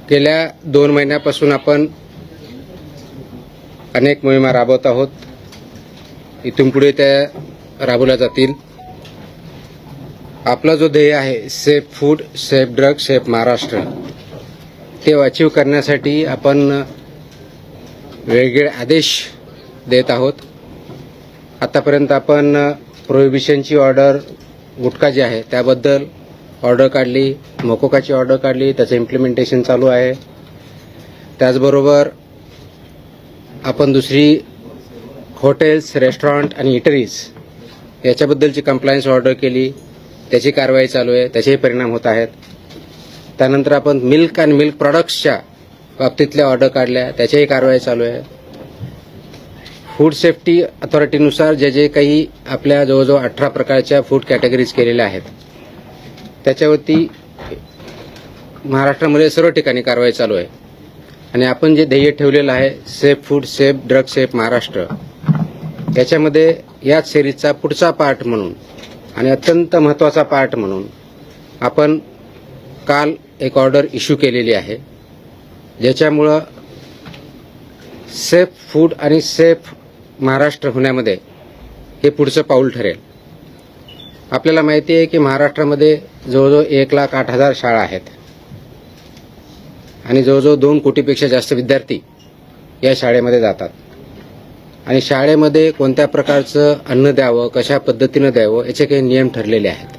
गेल्या 2 महिन्यापासून आपण अनेक मोहिमा राबवत आहोत. इथून पुढे त्या राबवल्या जातील. आपला जो ध्येय आहे safe food, safe drug, safe Maharashtra, ते अचीव करण्यासाठी आपण वेगवेगळे आदेश देत आहोत. आतापर्यंत आपण प्रोहिबिशनची ऑर्डर, गुटखा जे आहे त्याबद्दल ऑर्डर काढली, मोकोकाची ऑर्डर काढली, त्याचं इम्प्लिमेंटेशन चालू आहे. त्याचबरोबर आपण दुसरी हॉटेल्स, रेस्टॉरंट आणि इटरीज याच्याबद्दलची कंप्लायन्स ऑर्डर केली, त्याची कारवाई चालू आहे, त्याचेही परिणाम होत आहेत. त्यानंतर आपण मिल्क आणि मिल्क प्रॉडक्ट्सच्या बाबतीतल्या ऑर्डर काढल्या, त्याच्याही कारवाई चालू आहे. फूड सेफ्टी अथॉरिटीनुसार जे काही आपल्या जवळजवळ 18 प्रकारच्या फूड कॅटेगरीज केलेल्या आहेत, त्याच्यावरती महाराष्ट्रामध्ये सर्व ठिकाणी कारवाई चालू आहे. आणि आपण जे ध्येय ठेवलेलं आहे safe food, safe drug, safe Maharashtra, याच्यामध्ये याच सिरीजचा पुढचा पार्ट म्हणून आणि अत्यंत महत्त्वाचा पार्ट म्हणून आपण काल एक ऑर्डर इश्यू केलेली आहे, ज्याच्यामुळं सेफ फूड आणि सेफ महाराष्ट्र होण्यामध्ये हे पुढचं पाऊल ठरेल. आपल्याला माहिती आहे की महाराष्ट्रामध्ये जवळजवळ 1,08,000 शाळा आहेत आणि जवळजवळ 2 कोटीपेक्षा जास्त विद्यार्थी या शाळेमध्ये जातात. आणि शाळेमध्ये कोणत्या प्रकारचं अन्न द्यावं, कशा पद्धतीनं द्यावं, याचे काही नियम ठरलेले आहेत.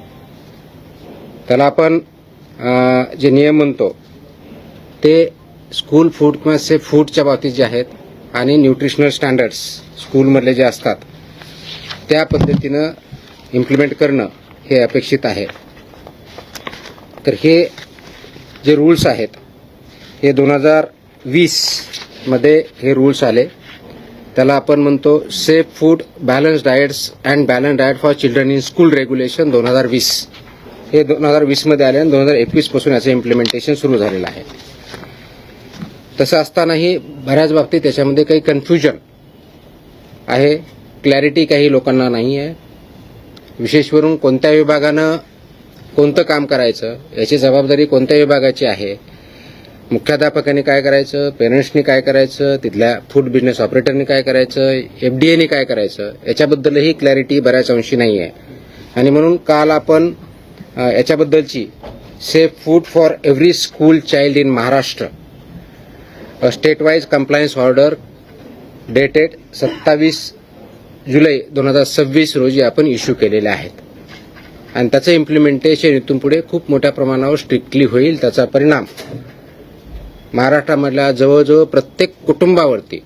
त्याला आपण जे नियम म्हणतो ते स्कूल फूड किंवा सेफ फूडच्या बाबतीत जे आहेत आणि न्यूट्रिशनल स्टँडर्ड्स स्कूलमधले जे असतात त्या पद्धतीनं इम्प्लिमेंट करणं हे अपेक्षित आहे. तर हे जे रूल्स आहेत हे 2020 मध्ये हे रूल्स आले. त्याला आपण म्हणतो safe food, balance diets and balance diet for children in school regulation 2020. हे 2020 मध्ये आले आणि 2021 पासून याचं इम्प्लिमेंटेशन सुरू झालेलं आहे. तसं असतानाही बऱ्याच बाबतीत त्याच्यामध्ये काही कन्फ्युजन आहे, क्लॅरिटी काही लोकांना नाही आहे. विशेष करून कोणत्या विभागानं कोणतं काम करायचं, याची जबाबदारी कोणत्या विभागाची आहे, मुख्याध्यापकांनी काय करायचं, पेरेंट्सनी काय करायचं, तिथल्या फूड बिझनेस ऑपरेटरनी काय करायचं, FDAनी काय करायचं, याच्याबद्दलही क्लॅरिटी बऱ्याच अंशी नाही आहे. आणि म्हणून काल आपण याच्याबद्दलची safe food for every school child in Maharashtra state wise compliance order dated 27 जुलै 2026 रोजी आपण इश्यू केलेले आहेत. आणि त्याचं इम्प्लिमेंटेशन इथून पुढे खूप मोठ्या प्रमाणावर स्ट्रिक्टली होईल. त्याचा परिणाम महाराष्ट्रामधल्या जवळजवळ प्रत्येक कुटुंबावरती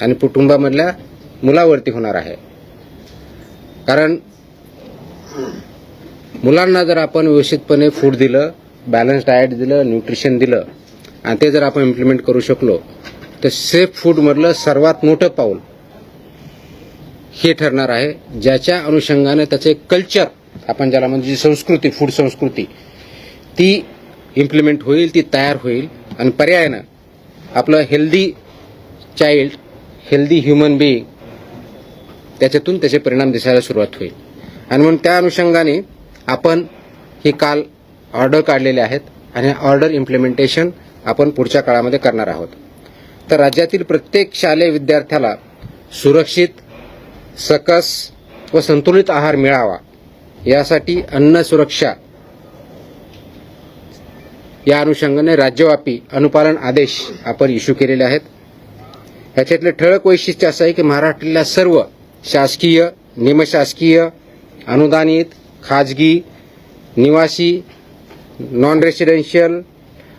आणि कुटुंबामधल्या मुलावरती होणार आहे. कारण मुलांना जर आपण व्यवस्थितपणे फूड दिलं, बॅलन्स डाएट दिलं, न्यूट्रिशन दिलं आणि ते जर आपण इम्प्लिमेंट करू शकलो तर सेफ फूडमधलं सर्वात मोठं पाऊल हे ठरणार आहे, ज्याच्या अनुषंगाने त्याचे कल्चर, आपण ज्याला म्हणजे संस्कृती, फूड संस्कृती, ती इम्प्लिमेंट होईल, ती तयार होईल. आणि पर्यायानं आपलं healthy child, healthy human being, त्याच्यातून त्याचे परिणाम दिसायला सुरुवात होईल. आणि म्हणून त्या अनुषंगाने आपण ही काल ऑर्डर काढलेले आहेत आणि ऑर्डर इम्प्लिमेंटेशन आपण पुढच्या काळामध्ये करणार आहोत. तर राज्यातील प्रत्येक शालेय विद्यार्थ्याला सुरक्षित, सकस व संतुलित आहार मिळावा यासाठी अन्न सुरक्षा या अनुषंगाने राज्यव्यापी अनुपालन आदेश आपण इश्यू केलेले आहेत. ह्याच्यातले ठळक वैशिष्ट्य असं आहे की महाराष्ट्रातल्या सर्व शासकीय, निमशासकीय, अनुदानित, खाजगी, निवासी, नॉन रेसिडेन्शियल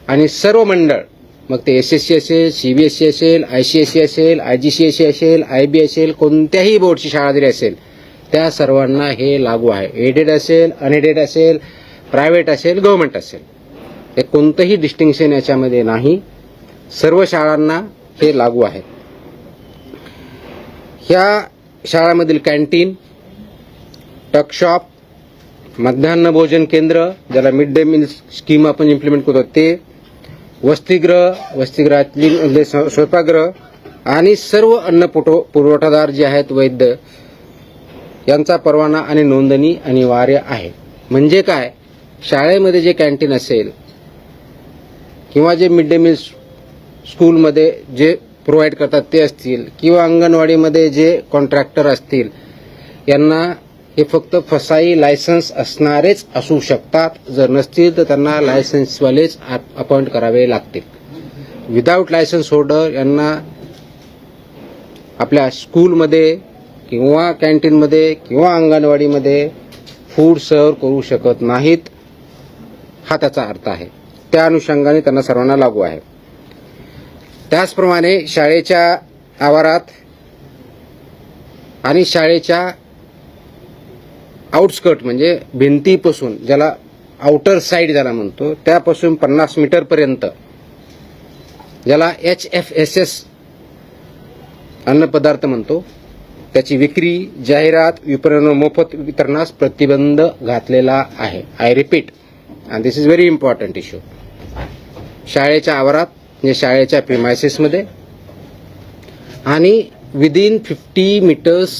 आणि सर्व मंडळ, मग ते SSC असेल, CBSE असेल, ICSE असेल, IGCSE असेल, IB असेल, कोणत्याही बोर्डची शाळा जरी असेल त्या सर्वांना हे लागू आहे. एडेड असेल, अनएडेड असेल, प्रायव्हेट असेल, गव्हर्नमेंट असेल, हे कोणतंही डिस्टिंक्शन याच्यामध्ये नाही. सर्व शाळांना हे लागू आहे. ह्या शाळांमधील कॅन्टीन, टकशॉप, मध्यान्ह भोजन केंद्र, ज्याला मिड डे मील स्कीम आपण इम्प्लिमेंट करतो ते, वसतिगृहातली स्वयंपाकगृह आणि सर्व अन्न पुरवठादार जे आहेत, वैद्य, यांचा परवाना आणि नोंदणी अनिवार्य आहे. म्हणजे काय, शाळेमध्ये जे कॅन्टीन असेल किंवा जे मिड डे मील स्कूलमध्ये जे प्रोव्हाइड करतात ते असतील किंवा अंगणवाडीमध्ये जे कॉन्ट्रॅक्टर असतील, यांना हे फक्त फसाई लायसन्स असणारेच असू शकतात. जर नसतील तर त्यांना लायसन्सवालेच अपॉइंट करावे लागतील. विदाऊट लायसन्स होल्डर यांना आपल्या स्कूलमध्ये किंवा कॅन्टीनमध्ये किंवा अंगणवाडीमध्ये फूड सर्व करू शकत नाहीत, हा त्याचा अर्थ आहे. त्या अनुषंगाने त्यांना सर्वांना लागू आहे. त्याचप्रमाणे शाळेच्या आवारात आणि शाळेच्या आउटस्कर्ट म्हणजे भिंतीपासून, ज्याला आउटर साइड ज्याला म्हणतो, त्यापासून 50 मीटरपर्यंत, ज्याला HFSS अन्नपदार्थ म्हणतो, त्याची विक्री, जाहिरात, विपणन, मोफत वितरणास प्रतिबंध घातलेला आहे. I repeat, and this is very important issue. शाळेच्या आवारात म्हणजे शाळेच्या प्रिमायसेसमध्ये आणि within 50 meters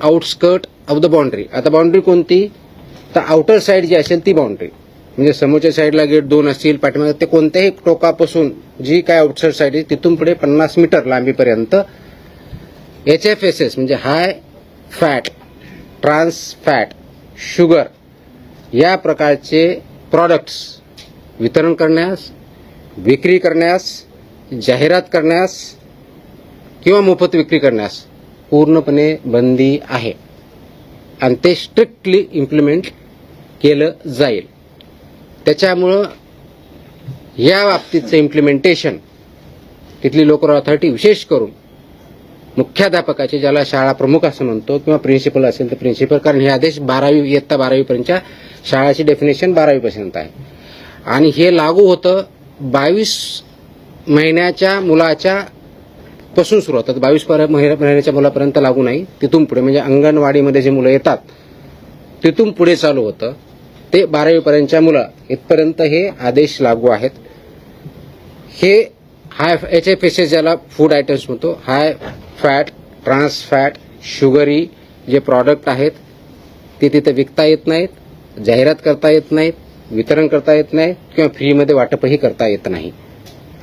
outskirt of the boundary. आता बाउंड्री कोणती? तर आउटर साइड जी असेल ती बाउंड्री, म्हणजे समोरच्या साईडला गेट 2 असतील, पाठीमागे ते कोणत्याही टोकापासून जी काय आउटसाइड साईड आहे तिथून पुढे 50 मीटर लांबीपर्यंत HFSS म्हणजे high fat, trans fat, sugar या प्रकारचे प्रॉडक्ट्स वितरण करण्यास, विक्री करण्यास, जाहिरात करण्यास किंवा मोफत विक्री करण्यास पूर्णपणे बंदी आहे आणि ते स्ट्रिक्टली इम्प्लिमेंट केलं जाईल. त्याच्यामुळं या बाबतीचं इम्प्लिमेंटेशन तिथली लोकल अथॉरिटी, विशेष करून मुख्याध्यापकाचे, ज्याला शाळा प्रमुख असं म्हणतो, किंवा प्रिन्सिपल असेल तर प्रिन्सिपल, कारण हे आदेश 12वी इयत्ता 12वीपर्यंतच्या शाळाची डेफिनेशन 12वीपर्यंत आहे आणि हे लागू होतं 22 महिन्याच्या मुलाच्या पासून सुरू होतात. 22 महिन्याच्या मुलापर्यंत लागू नाही, तिथून पुढे म्हणजे अंगणवाडीमध्ये जे मुलं येतात तिथून पुढे चालू होतं. ते 12वीपर्यंतच्या मुलं इथपर्यंत हे आदेश लागू आहेत. हे हाय HFSS ज्याला फूड आयटम्स म्हणतो, high fat, trans fat, sugary जे प्रॉडक्ट आहेत ते तिथे विकता येत नाहीत, जाहिरात करता येत नाहीत, वितरण करता येत नाही किंवा फ्रीमध्ये वाटपही करता येत नाही.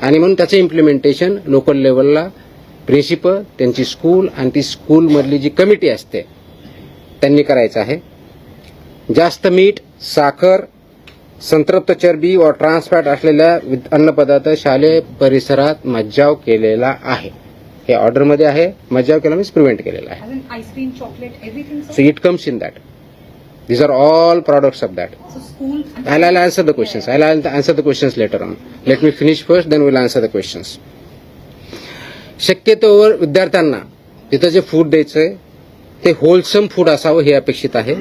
आणि म्हणून त्याचं इम्प्लिमेंटेशन लोकल लेवलला प्रिन्सिपल, त्यांची स्कूल आणि ती स्कूलमधली जी कमिटी असते त्यांनी करायचं आहे. जास्त मीठ, साखर, संतृप्त चरबी व ट्रान्सफॅट असलेल्या अन्नपदार्थ शालेय परिसरात मज्जाव केलेला आहे. हे ऑर्डरमध्ये आहे. मज्जाव केला मीन्स प्रिव्हेंट केलेला आहे. Ice cream, chocolate, everything. So it comes in that. These are all products of that. So school. I'll answer the questions. I'll answer the questions later on. Let me finish first, then we'll answer the questions. शक्यतोवर विद्यार्थ्यांना तिथं जे food द्यायचंय ते wholesome food असावं हे अपेक्षित आहे.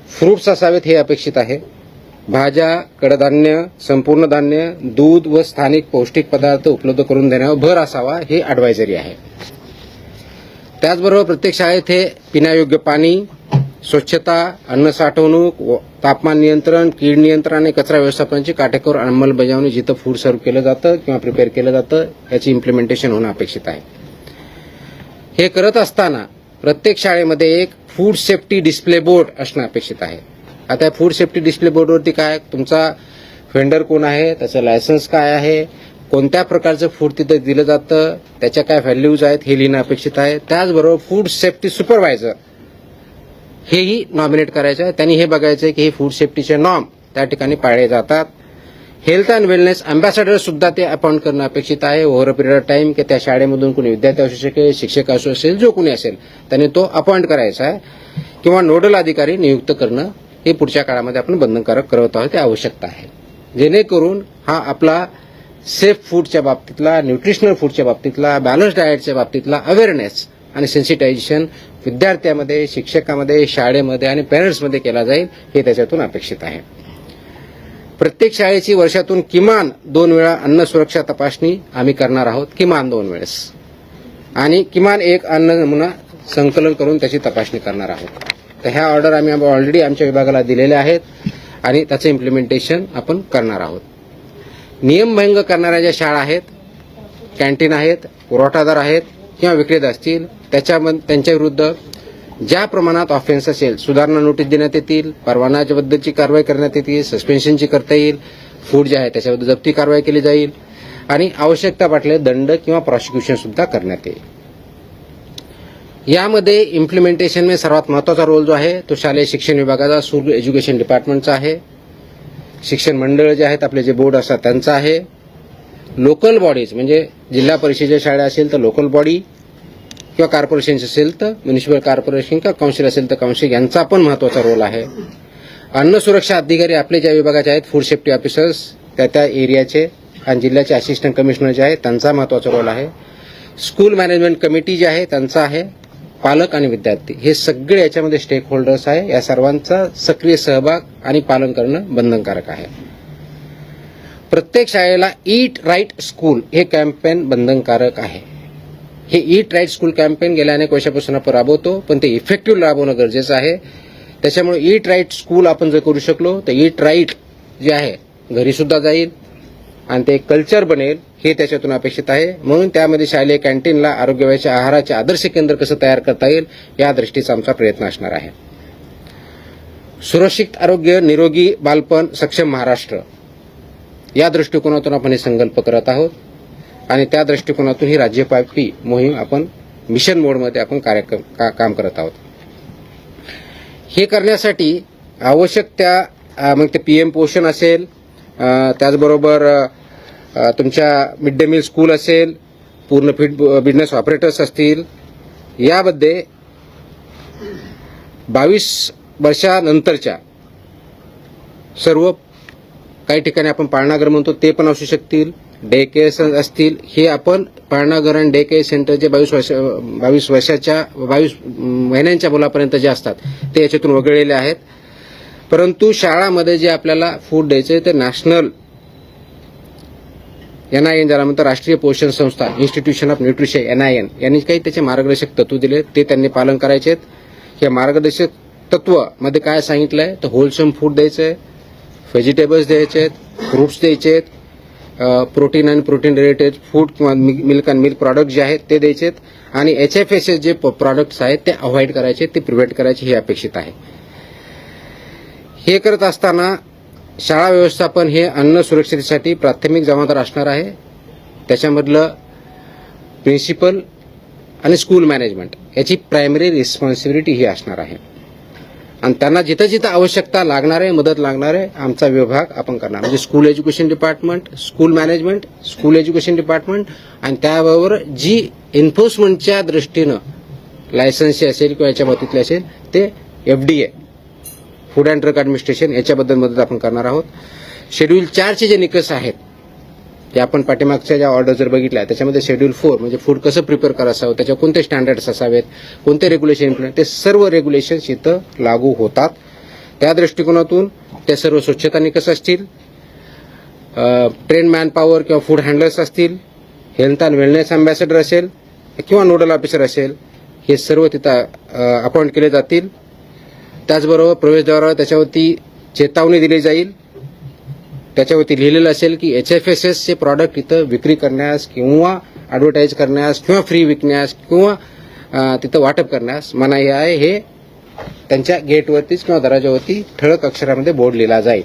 फ्रुट्स असावेत हे अपेक्षित आहे. भाज्या, कडधान्य, संपूर्ण धान्य, दूध व स्थानिक पौष्टिक पदार्थ उपलब्ध करून देण्यावर भर असावा हे ॲडवायझरी आहे. त्याचबरोबर प्रत्येक शाळेत हे पिण्यायोग्य पाणी, स्वच्छता, अन्न साठवणूक, तापमान नियंत्रण, कीड नियंत्रण आणि कचरा व्यवस्थापनाची काटेकोर अंमलबजावणी जिथं फूड सर्व्ह केलं जातं किंवा प्रिपेअर केलं जातं याची इम्प्लिमेंटेशन होणं अपेक्षित आहे. हे करत असताना प्रत्येक शाळेमध्ये एक फूड सेफ्टी डिस्प्ले बोर्ड असणं अपेक्षित आहे. आता फूड सेफ्टी डिस्प्ले बोर्डवरती काय, तुमचा व्हेंडर कोण आहे, त्याचं लायसन्स काय आहे, कोणत्या प्रकारचं फूड तिथं दिलं जातं, त्याच्या काय व्हॅल्यूज आहेत हे लिहिणं अपेक्षित आहे. त्याचबरोबर फूड सेफ्टी सुपरवायझर हेही नॉमिनेट करायचं आहे. त्यांनी हे बघायचं आहे की हे फूड सेफ्टीचे नॉर्म त्या ठिकाणी पाळले जातात. हेल्थ अँड वेलनेस अँबॅसेडर सुद्धा ते अपॉइंट करणं अपेक्षित आहे over a period of time, की त्या शाळेमधून कोणी विद्यार्थी असू शकेल, शिक्षक असू असेल, जो कोणी असेल त्यांनी तो अपॉइंट करायचा आहे. किंवा नोडल अधिकारी नियुक्त करणं हे पुढच्या काळामध्ये आपण बंधनकारक करत आहोत, ते आवश्यकता आहे. जेणेकरून हा आपला सेफ फूडच्या बाबतीतला, न्यूट्रिशनल फूडच्या बाबतीतला, बॅलन्स डाएटच्या बाबतीतला अवेअरनेस आणि सेन्सिटायझेशन विद्यार्थ्यामध्ये, शिक्षकामध्ये, शाळेमध्ये आणि पॅरेंट्समध्ये केला जाईल हे त्याच्यातून अपेक्षित आहे. प्रत्येक शाळेची वर्षातून किमान 2 वेळा अन्न सुरक्षा तपासणी आम्ही करणार आहोत, किमान 2 वेळेस, आणि किमान एक अन्न नमुना संकलन करून त्याची तपासणी करणार आहोत. तर ह्या ऑर्डर आम्ही ऑलरेडी आमच्या विभागाला दिलेल्या आहेत आणि त्याचं इम्प्लिमेंटेशन आपण करणार आहोत. नियमभंग करणाऱ्या ज्या शाळा आहेत, कॅन्टीन आहेत, पुरवठादार आहेत किंवा विक्रेता असतील त्यांच्या विरुद्ध ज्या प्रमाणात ऑफेन्स असेल सुधारणा नोटीस देण्यात येतील, परवानाच्याबद्दलची कारवाई करण्यात येतील, सस्पेन्शनची करता येईल, फूड जे आहे त्याच्याबद्दल जप्ती कारवाई केली जाईल आणि आवश्यकता वाटल्यास दंड किंवा प्रॉसिक्युशन सुद्धा करण्यात येईल. यामध्ये इम्प्लिमेंटेशन में सर्वात महत्त्वाचा रोल जो आहे तो शालेय शिक्षण विभागाचा, स्कूल एज्युकेशन डिपार्टमेंटचा आहे. शिक्षण मंडळ जे आहेत आपले जे बोर्ड असतात त्यांचा आहे. लोकल बॉडीज म्हणजे जिल्हा परिषदेच्या शाळा असेल तर लोकल बॉडी किंवा कॉर्पोरेशन असेल तर म्युनिसिपल कॉर्पोरेशन किंवा काउन्सिल असेल तर काउन्सिल यांचा पण महत्त्वाचा रोल आहे. अन्न सुरक्षा अधिकारी आपले ज्या विभागाचे आहेत, फूड सेफ्टी ऑफिसर्स त्या एरियाचे आणि जिल्ह्याचे असिस्टंट कमिशनर जे आहेत त्यांचा महत्त्वाचा रोल आहे. स्कूल मॅनेजमेंट कमिटी जे आहे त्यांचा आहे. पालक आणि विद्यार्थी हे सगळे याच्यामध्ये स्टेक होल्डर्स आहे. या सर्वांचा सक्रिय सहभाग आणि पालन करणं बंधनकारक आहे. प्रत्येक शाळेला ईट राईट स्कूल हे कॅम्पेन बंधनकारक आहे. हे ईट राईट स्कूल कॅम्पेन गेल्या अनेक वर्षापासून आपण राबवतो, पण ते इफेक्टिव्ह राबवणं गरजेचं आहे. त्याच्यामुळे ईट राईट स्कूल आपण जर करू शकलो तर ईट राईट जे आहे घरी सुद्धा जाईल आणि ते कल्चर बनेल हे त्याच्यातून अपेक्षित आहे. म्हणून त्यामध्ये शालेय कॅन्टीनला आरोग्यवाच्या आहाराचे आदर्श केंद्र कसं तयार करता येईल या दृष्टीचा आमचा प्रयत्न असणार आहे. सुरक्षित आरोग्य, निरोगी बालपण, सक्षम महाराष्ट्र या दृष्टिकोनातून आपण हे संकल्प करत आहोत आणि त्या दृष्टिकोनातून ही राज्यव्यापी मोहीम आपण मिशन मोडमध्ये आपण काम करत आहोत. हे करण्यासाठी आवश्यक त्या मग ते PM पोषण असेल, त्याचबरोबर तुमच्या मिड डे मील स्कूल असेल, पूर्ण फीड बिझनेस ऑपरेटर्स असतील, यामध्ये 22 वर्षानंतरच्या सर्व काही ठिकाणी आपण पाळणाघर म्हणतो ते पण असू शकतील, डे केअर असतील. हे आपण पाळणाघर आणि डे केअर सेंटर जे 22 महिन्यांच्या मुलापर्यंत जे असतात ते याच्यातून वगळलेले आहेत. परंतु शाळामध्ये जे आपल्याला फूड द्यायचे ते नॅशनल NIN ज्याला म्हणतात राष्ट्रीय पोषण संस्था, इन्स्टिट्यूशन ऑफ न्यूट्रिशन NIN यांनी काही त्याचे मार्गदर्शक तत्व दिले ते त्यांनी पालन करायचे आहेत. या मार्गदर्शक तत्व मध्ये काय सांगितलंय तर होलसम फूड द्यायचंय, व्हेजिटेबल्स द्यायचे आहेत, फ्रुट्स द्यायचे आहेत, प्रोटीन आणि प्रोटीन रिलेटेड फूड किंवा मिल्क अँड मिल्क प्रॉडक्ट जे आहेत ते द्यायचे आहेत आणि HFSS जे प्रॉडक्ट्स आहेत ते अवॉइड करायचे, ते प्रिव्हेंट करायचे हे अपेक्षित आहे. हे करत असताना शाळा व्यवस्थापन हे अन्न सुरक्षिततेसाठी प्राथमिक जबाबदार असणार आहे. त्याच्यामधलं प्रिन्सिपल आणि स्कूल मॅनेजमेंट याची प्रायमरी रिस्पॉन्सिबिलिटी ही असणार आहे आणि त्यांना जिथं जिथं आवश्यकता लागणार आहे, मदत लागणार आहे, आमचा विभाग आपण करणार. म्हणजे school education department, school management, school education department आणि त्याबरोबर जी एन्फोर्समेंटच्या दृष्टीनं लायसन्सची असेल किंवा याच्या बाबतीतले असेल ते FDA food and drug administration याच्याबद्दल मदत आपण करणार आहोत. शेड्यूल 4चे जे निकष आहेत ते आपण पाठीमागच्या ज्या ऑर्डर जर बघितल्या त्याच्यामध्ये शेड्यूल 4 म्हणजे फूड कसं प्रिपेअर करायचं, त्याच्यावर कोणते स्टँडर्ड्स असावेत, कोणते रेग्युलेशन इम्प्लिमेंट, ते सर्व रेग्युलेशन्स इथं लागू होतात. त्या दृष्टिकोनातून ते सर्व स्वच्छता निकष असतील, ट्रेन मॅन पॉवर किंवा फूड हँडलर्स असतील, हेल्थ अँड वेलनेस अँबॅसेडर असेल किंवा नोडल ऑफिसर असेल, हे सर्व तिथं अपॉइंट केले जातील. त्याचबरोबर प्रवेशद्वारावर त्याच्यावरती चेतावणी दिली जाईल. त्याच्यावरती लिहिलेलं असेल की HFSS चे प्रॉडक्ट इथं विक्री करण्यास किंवा ॲडव्हर्टाईज करण्यास किंवा फ्री विकण्यास किंवा तिथं वाटप करण्यास मनाई आहे. हे त्यांच्या गेटवरतीच किंवा दरवाजावरती ठळक अक्षरामध्ये बोर्ड लिहिला जाईल.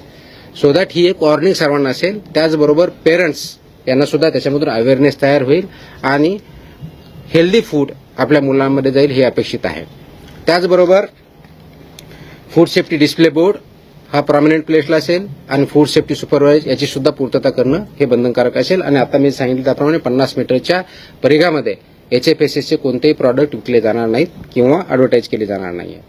सो दॅट ही एक वॉर्निंग सर्वांना असेल. त्याचबरोबर पेरेंट्स यांना सुद्धा त्याच्यामधून अवेअरनेस तयार होईल आणि हेल्दी फूड आपल्या मुलांमध्ये जाईल हे अपेक्षित आहे. त्याचबरोबर फूड सेफ्टी डिस्प्ले बोर्ड हा प्रॉमिनंट प्लेसला असेल आणि फूड सेफ्टी सुपरवायझर याची सुद्धा पूर्तता करणं हे बंधनकारक असेल. आणि आता मी सांगितलं त्याप्रमाणे 50 मीटरच्या परिघामध्ये HFSS चे कोणतेही प्रॉडक्ट विकले जाणार नाहीत किंवा ॲडव्हर्टाईज केले जाणार नाहीये.